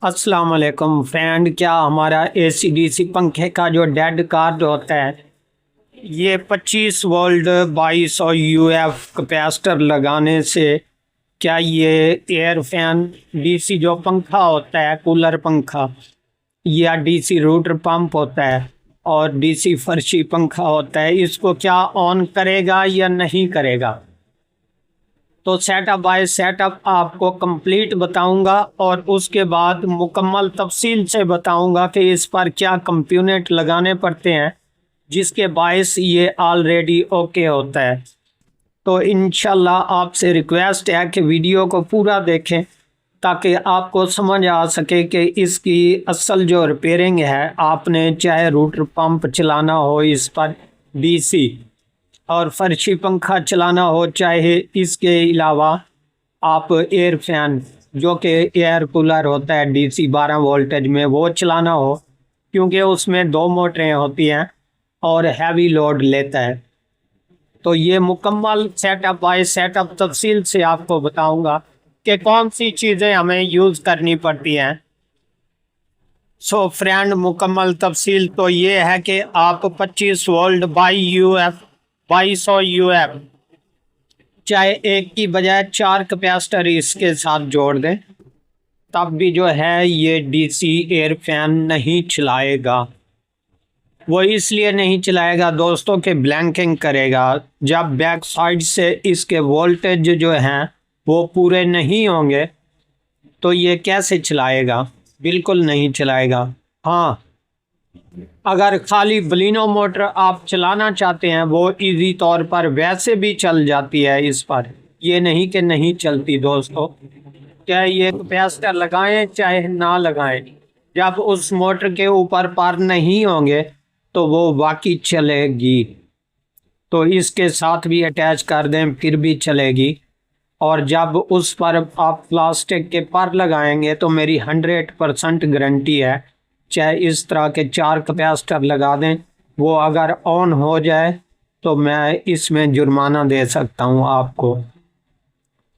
अस्सलाम वालेकुम फ्रेंड। क्या हमारा एसीडीसी पंखे का जो डेड कार्ड होता है, ये 25 वोल्ट 2200 यूएफ कैपेसिटर लगाने से क्या ये एयर फैन डीसी जो पंखा होता है, कूलर पंखा या डीसी रूटर पंप होता है और डीसी फर्शी पंखा होता है, इसको क्या ऑन करेगा या नहीं करेगा? तो सेटअप बाय सेटअप आपको कंप्लीट बताऊंगा और उसके बाद मुकम्मल तफसील से बताऊंगा कि इस पर क्या कंपोनेंट लगाने पड़ते हैं जिसके बायस ये ऑलरेडी ओके होता है। तो इंशाल्लाह आपसे रिक्वेस्ट है कि वीडियो को पूरा देखें ताकि आपको समझ आ सके कि इसकी असल जो रिपेयरिंग है, आपने चाहे रूटर पंप चलाना हो इस पर डीसी और फर्शी पंखा चलाना हो, चाहे इसके अलावा आप एयर फैन जो कि एयर कूलर होता है डीसी 12 वोल्टेज में वो चलाना हो, क्योंकि उसमें 2 मोटरें होती हैं और हैवी लोड लेता है। तो ये मुकम्मल सेटअप बाय सेटअप तफसील से आपको बताऊंगा कि कौन सी चीज़ें हमें यूज़ करनी पड़ती हैं। सो फ्रेंड, मुकम्मल तफसील तो ये है कि आप 25 वोल्ट 2200 यूएफ चाहे एक की बजाय 4 कैपेसिटर इसके साथ जोड़ दें, तब भी जो है ये डीसी एयर फैन नहीं चलाएगा। वो इसलिए नहीं चलाएगा दोस्तों कि ब्लैंकिंग करेगा। जब बैक साइड से इसके वोल्टेज जो हैं वो पूरे नहीं होंगे तो ये कैसे चलाएगा? बिल्कुल नहीं चलाएगा। हाँ, अगर खाली बलिनो मोटर आप चलाना चाहते हैं वो इजी तौर पर वैसे भी चल जाती है इस पर, ये नहीं कि नहीं चलती दोस्तों। चाहे ये कैपेसिटर लगाएं चाहे ना लगाएं, जब उस मोटर के ऊपर पार नहीं होंगे तो वो बाकी चलेगी। तो इसके साथ भी अटैच कर दें फिर भी चलेगी। और जब उस पर आप प्लास्टिक के पर लगाएंगे तो मेरी 100% गारंटी है, चाहे इस तरह के 4 कैपेसिटर लगा दें, वो अगर ऑन हो जाए तो मैं इसमें जुर्माना दे सकता हूं आपको।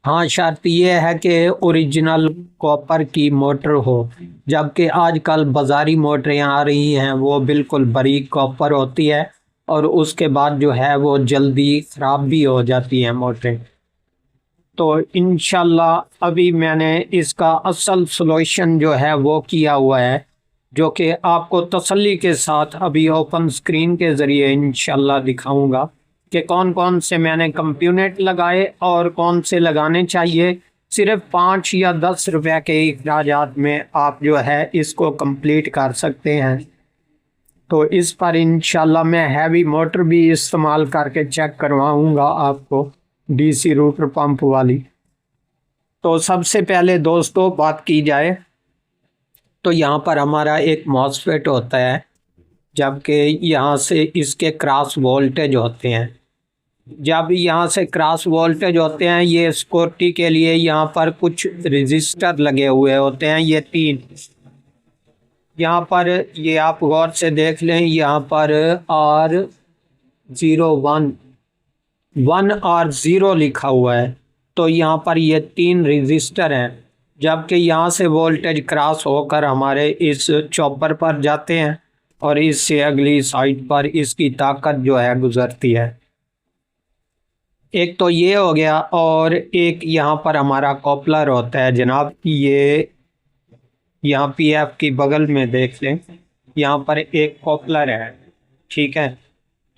हाँ, शर्त यह है कि ओरिजिनल कॉपर की मोटर हो, जबकि आजकल बाज़ारी मोटरें आ रही हैं वो बिल्कुल बारीक कॉपर होती है और उसके बाद जो है वो जल्दी ख़राब भी हो जाती हैं मोटरें। तो इंशाल्लाह अभी मैंने इसका असल सॉल्यूशन जो है वो किया हुआ है, जो कि आपको तसल्ली के साथ अभी ओपन स्क्रीन के ज़रिए इंशाल्लाह दिखाऊंगा कि कौन कौन से मैंने कंपोनेंट लगाए और कौन से लगाने चाहिए। सिर्फ 5 या 10 रुपए के अखराजात में आप जो है इसको कंप्लीट कर सकते हैं। तो इस पर इंशाल्लाह मैं हैवी मोटर भी इस्तेमाल करके चेक करवाऊंगा आपको, डीसी रूटर पंप वाली। तो सबसे पहले दोस्तों बात की जाए तो यहाँ पर हमारा एक मॉसफेट होता है, जबकि यहाँ से इसके क्रॉस वोल्टेज होते हैं। जब यहाँ से क्रॉस वोल्टेज होते हैं, ये सिक्योरिटी के लिए यहाँ पर कुछ रजिस्टर लगे हुए होते हैं, ये 3। यहाँ पर ये आप गौर से देख लें, यहाँ पर R01 लिखा हुआ है। तो यहाँ पर ये 3 रजिस्टर हैं, जबकि यहाँ से वोल्टेज क्रॉस होकर हमारे इस चॉपर पर जाते हैं और इससे अगली साइड पर इसकी ताकत जो है गुजरती है। एक तो ये हो गया, और एक यहाँ पर हमारा कॉपलर होता है जनाब। ये यहाँ पीएफ की बगल में देख लें, यहाँ पर एक कॉपलर है, ठीक है।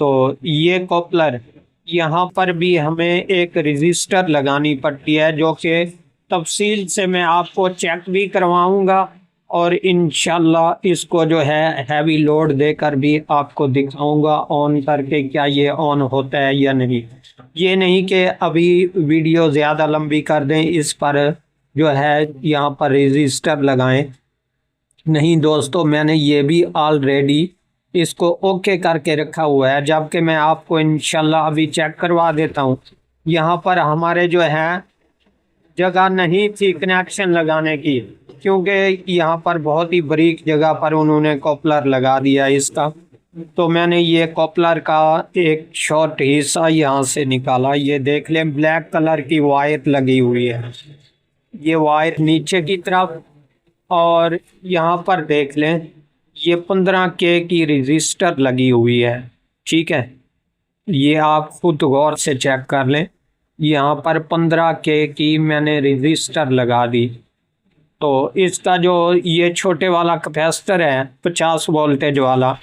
तो ये कॉपलर, यहाँ पर भी हमें एक रजिस्टर लगानी पड़ती है, जो कि तफसील से मैं आपको चेक भी करवाऊंगा और इंशाल्लाह इसको जो है हैवी लोड देकर भी आपको दिखाऊंगा ऑन करके क्या ये ऑन होता है या नहीं। ये नहीं कि अभी वीडियो ज़्यादा लंबी कर दें, इस पर जो है यहाँ पर रजिस्टर लगाएं। नहीं दोस्तों, मैंने ये भी ऑलरेडी इसको ओके करके रखा हुआ है, जबकि मैं आपको इंशाल्लाह अभी चेक करवा देता हूँ। यहाँ पर हमारे जो है जगह नहीं थी कनेक्शन लगाने की, क्योंकि यहाँ पर बहुत ही बारीक जगह पर उन्होंने कॉपलर लगा दिया इसका। तो मैंने ये कॉपलर का एक शॉर्ट हिस्सा यहाँ से निकाला। ये देख लें, ब्लैक कलर की वायर लगी हुई है। ये वायर नीचे की तरफ और यहाँ पर देख लें, ये 15K की रजिस्टर लगी हुई है। ठीक है, ये आप खुद गौर से चेक कर लें। यहाँ पर 15K की मैंने रजिस्टर लगा दी। तो इसका जो ये छोटे वाला कैपेसिटर है 50 वोल्टेज वाला,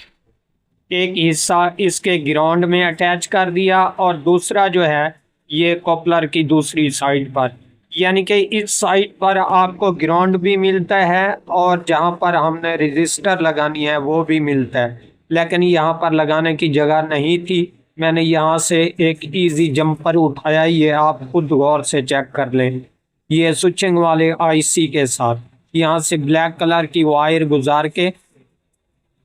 एक हिस्सा इसके ग्राउंड में अटैच कर दिया और दूसरा जो है ये कॉपलर की दूसरी साइड पर, यानी कि इस साइड पर आपको ग्राउंड भी मिलता है और जहाँ पर हमने रजिस्टर लगानी है वो भी मिलता है। लेकिन यहाँ पर लगाने की जगह नहीं थी, मैंने यहाँ से एक इजी जंपर उठाया। ये आप खुद गौर से चेक कर लें। ये स्विचिंग वाले आईसी के साथ यहाँ से ब्लैक कलर की वायर गुजार के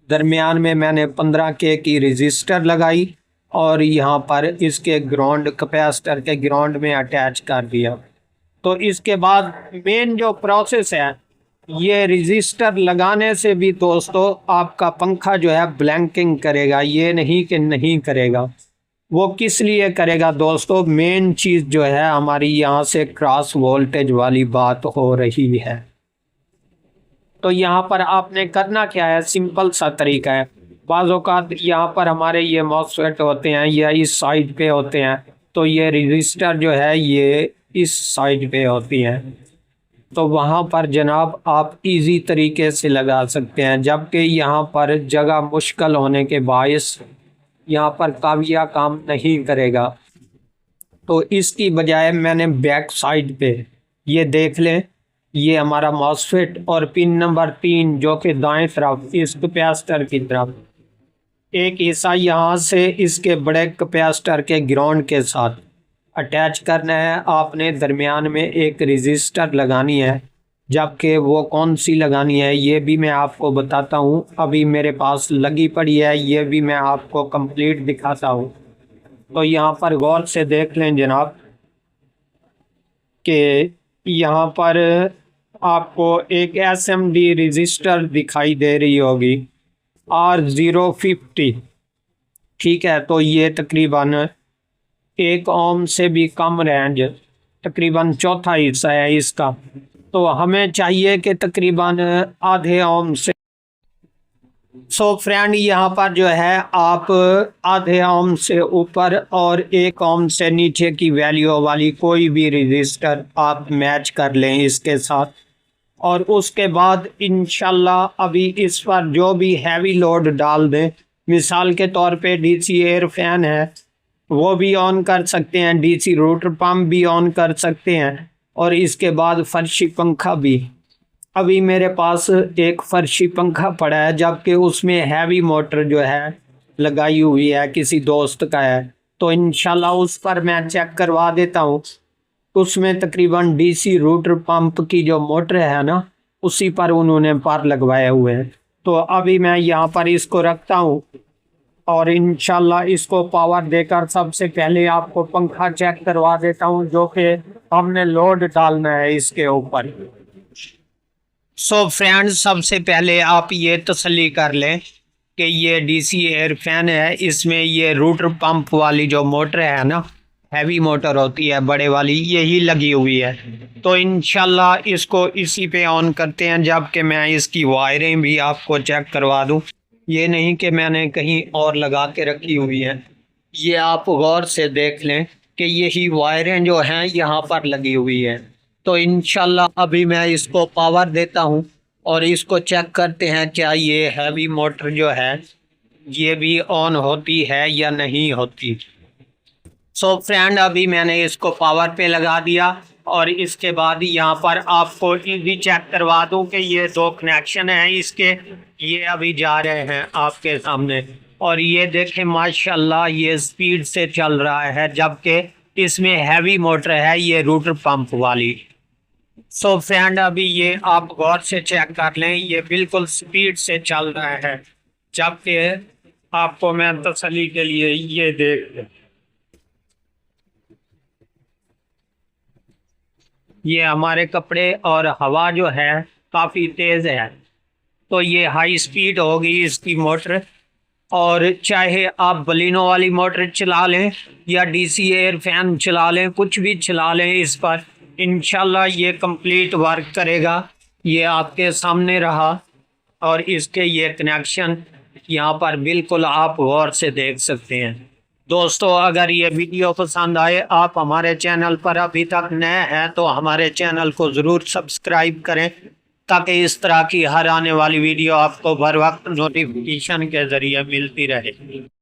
दरमियान में मैंने 15K की रजिस्टर लगाई और यहाँ पर इसके ग्राउंड कैपेसिटर के ग्राउंड में अटैच कर दिया। तो इसके बाद मेन जो प्रोसेस है, ये रजिस्टर लगाने से भी दोस्तों आपका पंखा जो है ब्लैंकिंग करेगा, ये नहीं कि नहीं करेगा। वो किस लिए करेगा दोस्तों, मेन चीज़ जो है हमारी यहाँ से क्रॉस वोल्टेज वाली बात हो रही है। तो यहाँ पर आपने करना क्या है, सिंपल सा तरीका है। बाज़ औक़ात यहाँ पर हमारे ये मॉसफेट होते हैं या इस साइड पे होते हैं, तो ये रजिस्टर जो है ये इस साइड पे होती हैं। तो वहाँ पर जनाब आप इजी तरीके से लगा सकते हैं, जबकि यहाँ पर जगह मुश्किल होने के बायस यहाँ पर काविया काम नहीं करेगा। तो इसकी बजाय मैंने बैक साइड पे, ये देख लें, ये हमारा मॉसफेट और पिन नंबर 3 जो कि दाएं तरफ इस कैपेसिटर की तरफ, एक हिस्सा यहाँ से इसके बड़े कैपेसिटर के ग्राउंड के साथ अटैच करना है आपने। दरमियान में एक रजिस्टर लगानी है, जबकि वो कौन सी लगानी है ये भी मैं आपको बताता हूँ। अभी मेरे पास लगी पड़ी है, ये भी मैं आपको कंप्लीट दिखाता हूँ। तो यहाँ पर गौर से देख लें जनाब कि यहाँ पर आपको एक SMD रजिस्टर दिखाई दे रही होगी R050। ठीक है, तो ये तकरीबन 1 ओम से भी कम रेंज, तकरीबन चौथा हिस्सा है इसका। तो हमें चाहिए कि तकरीबन आधे ओम से। सो फ्रेंड, यहाँ पर जो है आप आधे ओम से ऊपर और 1 ओम से नीचे की वैल्यू वाली कोई भी रजिस्टर आप मैच कर लें इसके साथ। और उसके बाद इंशाल्लाह अभी इस पर जो भी हैवी लोड डाल दें, मिसाल के तौर पे DC एयर फैन है वो भी ऑन कर सकते हैं, DC रोटर पंप भी ऑन कर सकते हैं, और इसके बाद फर्शी पंखा भी। अभी मेरे पास एक फर्शी पंखा पड़ा है, जबकि उसमें हैवी मोटर जो है लगाई हुई है, किसी दोस्त का है। तो इंशाल्लाह उस पर मैं चेक करवा देता हूँ। उसमें तकरीबन DC रोटर पंप की जो मोटर है ना, उसी पर उन्होंने पार लगवाए हुए हैं। तो अभी मैं यहाँ पर इसको रखता हूँ और इंशाल्लाह इसको पावर देकर सबसे पहले आपको पंखा चेक करवा देता हूँ, जो कि हमने लोड डालना है इसके ऊपर। सो फ्रेंड्स, सबसे पहले आप ये तसल्ली कर लें कि ये DC एयर फैन है, इसमें ये रोटर पंप वाली जो मोटर है ना, हैवी मोटर होती है बड़े वाली, यही लगी हुई है। तो इंशाल्लाह इसको इसी पे ऑन करते हैं, जबकि मैं इसकी वायरें भी आपको चेक करवा दूं। ये नहीं कि मैंने कहीं और लगा के रखी हुई है, ये आप गौर से देख लें कि यही वायरें जो हैं यहाँ पर लगी हुई है। तो इंशाल्लाह अभी मैं इसको पावर देता हूँ और इसको चेक करते हैं क्या ये हैवी मोटर जो है ये भी ऑन होती है या नहीं होती। सो फ्रेंड, अभी मैंने इसको पावर पे लगा दिया और इसके बाद यहाँ पर आपको इजी चेक करवा दूँ कि ये 2 कनेक्शन हैं इसके, ये अभी जा रहे हैं आपके सामने। और ये देखें माशाल्लाह ये स्पीड से चल रहा है, जबकि इसमें हैवी मोटर है ये रोटर पंप वाली। सो फ्रेंड, अभी ये आप गौर से चेक कर लें, ये बिल्कुल स्पीड से चल रहा है। जबकि आपको मैं तसल्ली के लिए ये देख लें, ये हमारे कपड़े और हवा जो है काफ़ी तेज़ है, तो ये हाई स्पीड होगी इसकी मोटर। और चाहे आप बलिनो वाली मोटर चला लें या DC एयर फैन चला लें, कुछ भी चला लें इस पर, इंशाल्लाह ये कंप्लीट वर्क करेगा। ये आपके सामने रहा और इसके ये कनेक्शन यहाँ पर बिल्कुल आप गौर से देख सकते हैं। दोस्तों, अगर ये वीडियो पसंद आए, आप हमारे चैनल पर अभी तक नए हैं तो हमारे चैनल को ज़रूर सब्सक्राइब करें ताकि इस तरह की हर आने वाली वीडियो आपको बर वक्त नोटिफिकेशन के ज़रिए मिलती रहे।